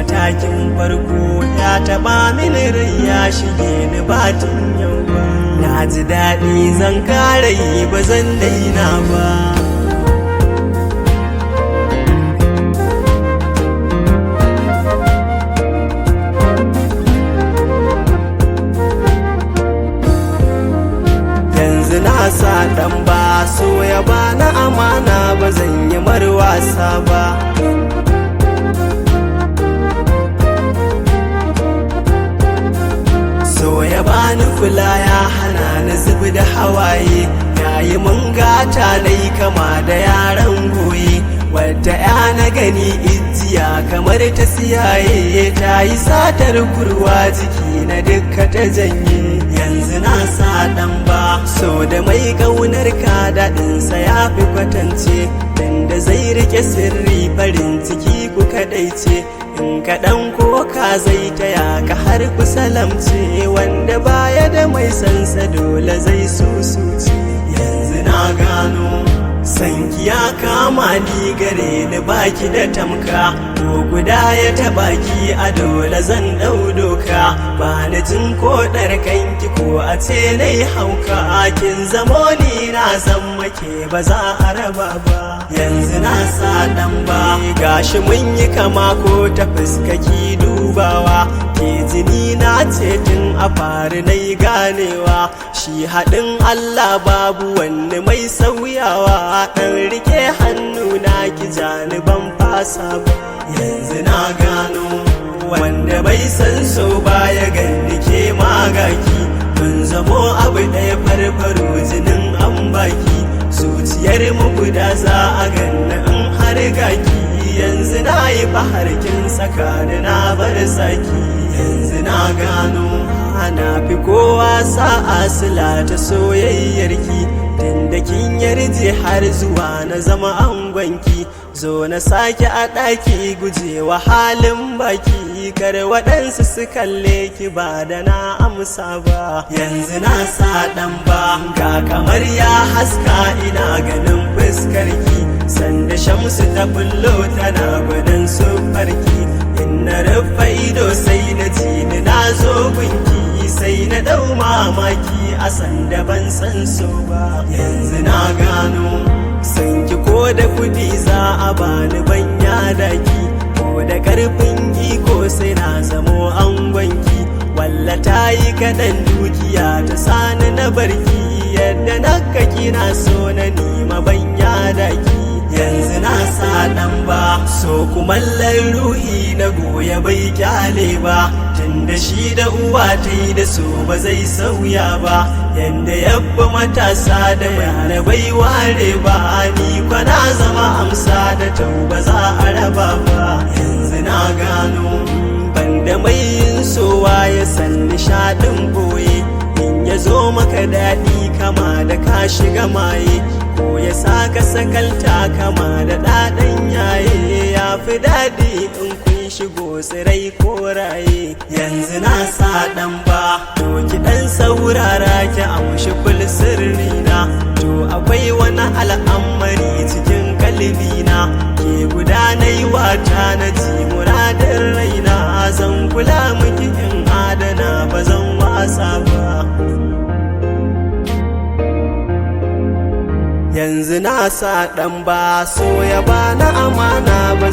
matakin farko ya taɓa mini rai ya shige ni batun yau ba. Na ji daɗi zan kare yi ba zan daina ba. Yanzu na sa ɗan ba so ya bani amana ba zan yi marwasa ba. So ya bani kula ya hana ni zubi da hawaye, yayi mun gata nai kama da yaran goyi. Wadda ya na gani ijiya kamar ta siyaye, ta yi satar kurwa jiki na dukka ta janye. Yanzu na sa ɗan ba so da mai ƙaunar ka daɗinsa ya fi kwatance, dan da zai rike sirri farin ciki ku kaɗai ce. In kaɗan ko ka zai taya ka har ku salamce, wanda baya da mai sansa dole zai susuce. Yanzu na gano sanki ya kama ni gare ni baki da tamka, ko guda ya taɓa ki a dole zan ɗau doka. Ba na jin ko kanki ko a ce nai hauka, kin zamo ni na san make ba za a raba ba. Yanzu na sa ɗan ba gashi mun yi kama ko ta fuskaki dubawa, ke jini na ce tun a fari na yi ganewa. Shi haɗin Allah babu wanne mai sauyawa, ɗan rike hannu na ki jani ban fasa ba. Yanzu na gano wanda bai san so baya gani ke magaki, mun zamo abu ɗaya farfaro jinin an baki. Zuciyar mu guda za a ganna in har gaki, yanzu na yi faharkin tsakani na bar saki. Yanzu na gano na fi kowa sa'a sila ta soyayyarki, tun da kin yarje har zuwa na zama angonki. Zo na sake a ɗaki gujewa halin baki, kar waɗansu su kalle ki ba da na amsa ba. Yanzu na sa ɗan ba ga kamar ya haska ina ganin fuskarki, sanda shamsu ta bullo tana gwadon sufarki. In na rufe ido sai na ji ni na zo gunki, sai na ɗau mamaki a sanda ban san so ba. Yanzu na gano sanki ko da kuɗi za a bani ban yada ki, ko da ƙarfin iko sai na zamo angonki. Walla ta yi kaɗan dukiya ta sani na barki, yadda na kina so na nima ban yada ki. Yanzu na sa ɗan ba so kumallar ruhi na goya bai kyale ba, tunda shi da uwa ta yi da so ba zai sauya ba. Yanda yabba matasa da yana bai ware ba, ni kwana zama amsa da tauba za a raba ba. Yanzu na gano banda mai yin sowa ya san nishaɗin boye, in ya zo maka daɗi kama da ka shiga maye, ko ya saka sakalta kama da ɗaɗan yaye. Ya fi daɗi in kun shigo tsirai ko raye. Yanzu na sa ɗan ba to ki ɗan saurara ki amshi kul sirrina, to akwai wani al'amari cikin kalbina, ke gudanai wata na ji muradin raina. Zan kula miki in adana ba zan wasa ba. Yanzu na sa ɗan ba so ya bani amana ba